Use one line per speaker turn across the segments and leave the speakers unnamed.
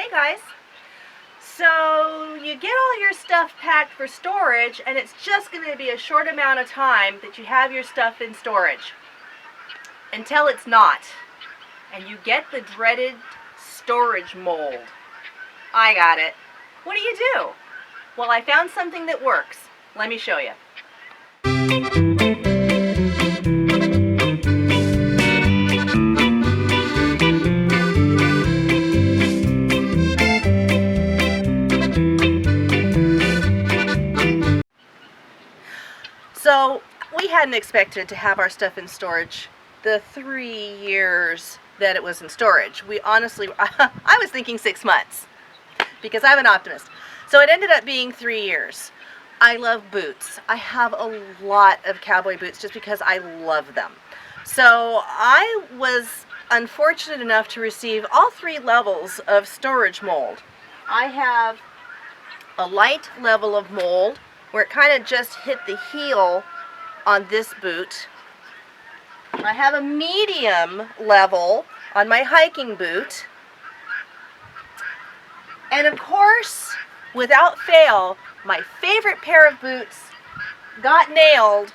Hey guys! So you get all your stuff packed for storage, and it's just going to be a short amount of time that you have your stuff in storage until it's not, and you get the dreaded storage mold. I got it. What do you do? Well, I found something that works. Let me show you. So we hadn't expected to have our stuff in storage the 3 years that it was in storage. We honestly, I was thinking 6 months because I'm an optimist. So it ended up being 3 years. I love boots. I have a lot of cowboy boots just because I love them. So I was unfortunate enough to receive all 3 levels of storage mold. I have a light level of mold where it kind of just hit the heel on this boot. I have a medium level on my hiking boot. And of course, without fail, my favorite pair of boots got nailed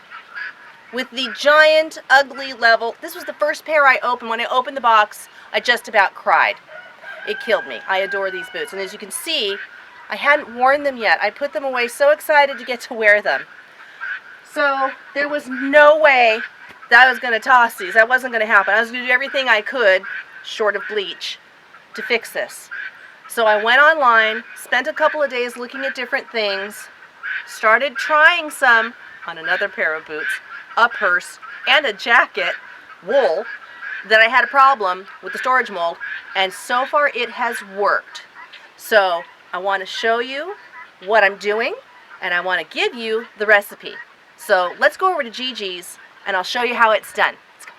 with the giant, ugly level. This was the first pair I opened. When I opened the box, I just about cried. It killed me. I adore these boots. And as you can see, I hadn't worn them yet. I put them away so excited to get to wear them. So there was no way that I was going to toss these. That wasn't going to happen. I was going to do everything I could, short of bleach, to fix this. So I went online, spent a couple of days looking at different things, started trying some on another pair of boots, a purse, and a jacket, wool, that I had a problem with the storage mold, and so far it has worked. So I want to show you what I'm doing, and I want to give you the recipe. So let's go over to Gigi's, and I'll show you how it's done. Let's go.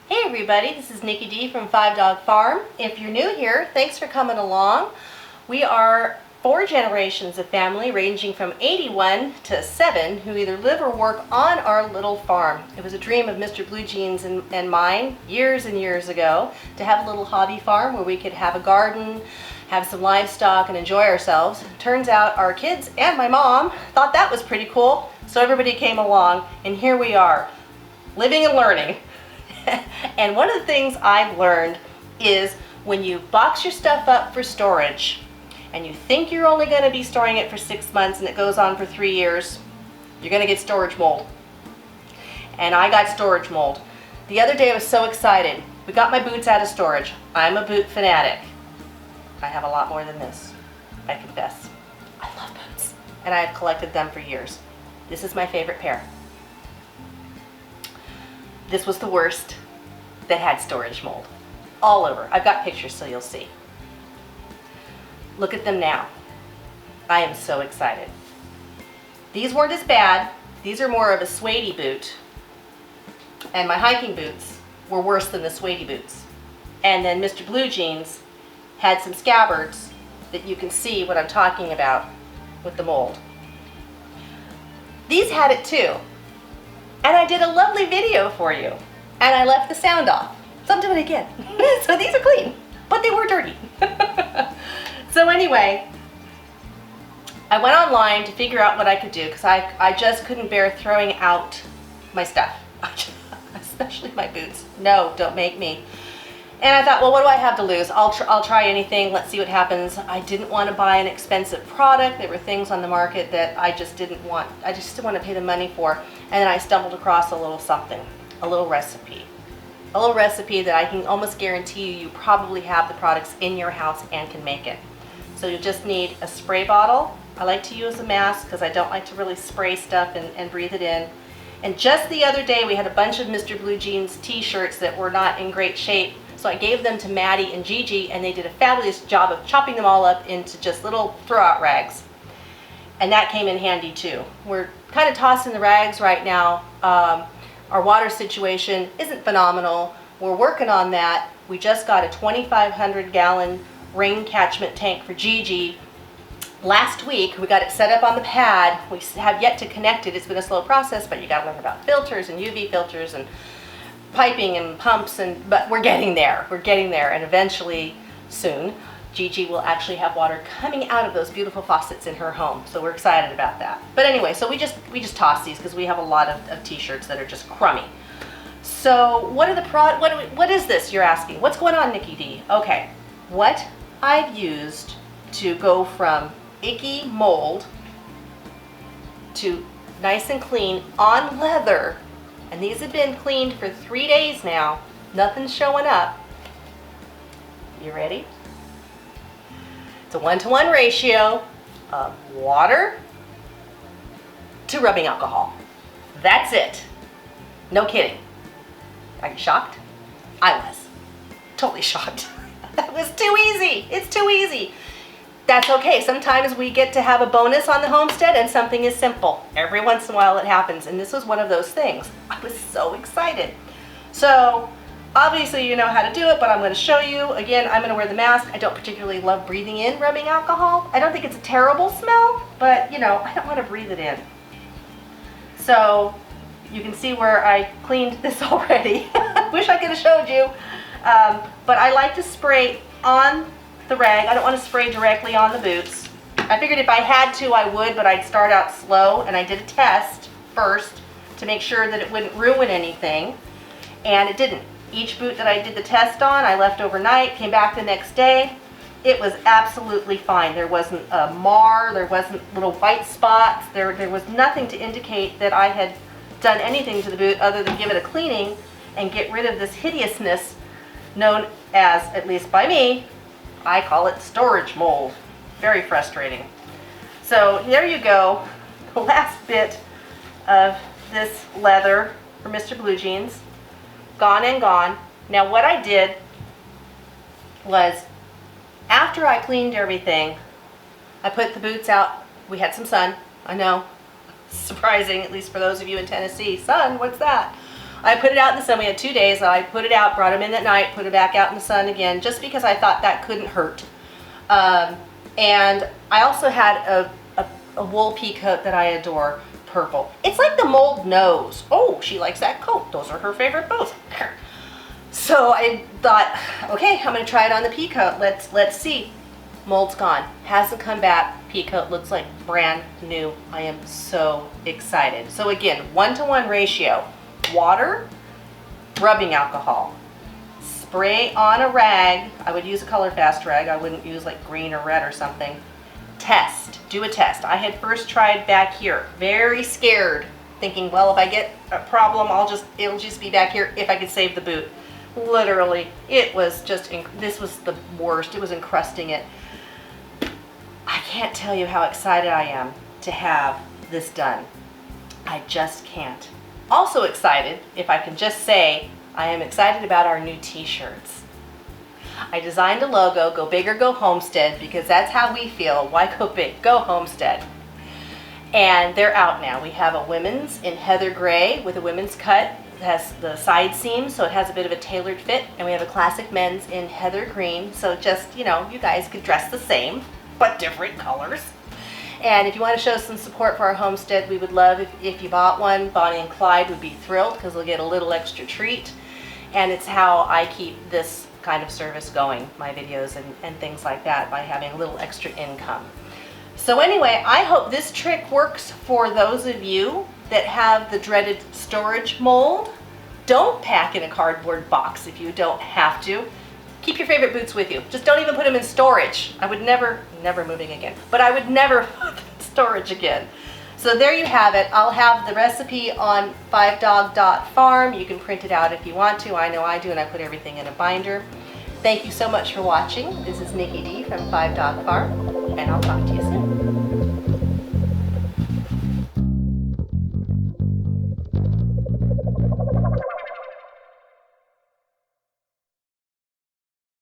Hey everybody, this is Nikki D from 5 Dog Farm. If you're new here, thanks for coming along. We are 4 generations of family, ranging from 81 to 7, who either live or work on our little farm. It was a dream of Mr. Blue Jeans and mine years and years ago to have a little hobby farm where we could have a garden, have some livestock, and enjoy ourselves. Turns out our kids and my mom thought that was pretty cool, so everybody came along, and here we are, living and learning. And one of the things I've learned is when you box your stuff up for storage, and you think you're only going to be storing it for 6 months and it goes on for 3 years, you're going to get storage mold. And I got storage mold. The other day I was so excited. We got my boots out of storage. I'm a boot fanatic. I have a lot more than this, I confess. I love boots, and I have collected them for years. This is my favorite pair. This was the worst that had storage mold. All over. I've got pictures so you'll see. Look at them now. I am so excited. These weren't as bad. These are more of a suede boot. And my hiking boots were worse than the suede boots. And then Mr. Blue Jeans had some scabbards that you can see what I'm talking about with the mold. These had it too. And I did a lovely video for you. And I left the sound off. So I'm doing it again. So these are clean, but they were dirty. So anyway, I went online to figure out what I could do because I just couldn't bear throwing out my stuff, especially my boots. No, don't make me. And I thought, well, what do I have to lose? I'll try anything. Let's see what happens. I didn't want to buy an expensive product. There were things on the market that I just didn't want. I just didn't want to pay the money for. And then I stumbled across a little something, a little recipe. A little recipe that I can almost guarantee you probably have the products in your house and can make it. So you'll just need a spray bottle. I like to use a mask because I don't like to really spray stuff and breathe it in. And just the other day we had a bunch of Mr. Blue Jeans t-shirts that were not in great shape. So I gave them to Maddie and Gigi, and they did a fabulous job of chopping them all up into just little throw-out rags. And that came in handy too. We're kind of tossing the rags right now. Our water situation isn't phenomenal. We're working on that. We just got a 2,500 gallon rain catchment tank for Gigi. Last week, we got it set up on the pad. We have yet to connect it. It's been a slow process, but you got to learn about filters and UV filters and piping and pumps, but we're getting there. We're getting there, and eventually, soon, Gigi will actually have water coming out of those beautiful faucets in her home. So we're excited about that. But anyway, so we just toss these because we have a lot of t-shirts that are just crummy. So what is this, you're asking? What's going on, Nikki D? Okay, what I've used to go from icky mold to nice and clean on leather, and these have been cleaned for 3 days now, nothing's showing up. You ready? It's a 1-to-1 ratio of water to rubbing alcohol. That's it. No kidding. Are you shocked? I was. Totally shocked. That was too easy. It's too easy. That's okay. Sometimes we get to have a bonus on the homestead and something is simple. Every once in a while it happens, and this was one of those things. I was so excited. So obviously you know how to do it, but I'm going to show you. Again, I'm going to wear the mask. I don't particularly love breathing in rubbing alcohol. I don't think it's a terrible smell, but you know, I don't want to breathe it in. So you can see where I cleaned this already. Wish I could have showed you. But I like to spray on the rag. I don't want to spray directly on the boots. I figured if I had to, I would, but I'd start out slow, and I did a test first to make sure that it wouldn't ruin anything, and it didn't. Each boot that I did the test on, I left overnight, came back the next day. It was absolutely fine. There wasn't a mar, there wasn't little white spots, there was nothing to indicate that I had done anything to the boot other than give it a cleaning and get rid of this hideousness known as, at least by me, I call it storage mold. Very frustrating. So there you go, the last bit of this leather for Mr. Blue Jeans. Gone and gone. Now what I did was, after I cleaned everything, I put the boots out. We had some sun. I know, surprising, at least for those of you in Tennessee. Sun, what's that? I put it out in the sun. We had 2 days. I put it out, brought them in at night, put it back out in the sun again, just because I thought that couldn't hurt. And I also had a wool pea coat that I adore, purple. It's like the mold knows. Oh, she likes that coat. Those are her favorite bows. So I thought, okay, I'm going to try it on the pea coat. Let's see. Mold's gone. Hasn't come back. Pea coat looks like brand new. I am so excited. So again, 1-to-1 ratio. Water, rubbing alcohol. Spray on a rag. I would use a color fast rag. I wouldn't use like green or red or something. Test. Do a test. I had first tried back here. Very scared. Thinking, well, if I get a problem, it'll just be back here if I could save the boot. Literally, it was just, this was the worst. It was encrusting it. I can't tell you how excited I am to have this done. I just can't. Also excited, if I can just say, I am excited about our new t-shirts. I designed a logo, go big or go homestead, because that's how we feel. Why go big? Go homestead. And they're out now. We have a women's in heather gray with a women's cut. It has the side seams, so it has a bit of a tailored fit. And we have a classic men's in heather green. So just, you know, you guys could dress the same, but different colors. And if you want to show some support for our homestead, we would love if you bought one. Bonnie and Clyde would be thrilled because they'll get a little extra treat. And it's how I keep this kind of service going, my videos and things like that, by having a little extra income. So anyway, I hope this trick works for those of you that have the dreaded storage mold. Don't pack in a cardboard box if you don't have to. Keep your favorite boots with you. Just don't even put them in storage. I would never moving again, but I would never put them in storage again. So there you have it. I'll have the recipe on 5dog.farm. You can print it out if you want to. I know I do, and I put everything in a binder. Thank you so much for watching. This is Nikki D from 5Dog Farm, and I'll talk to you soon.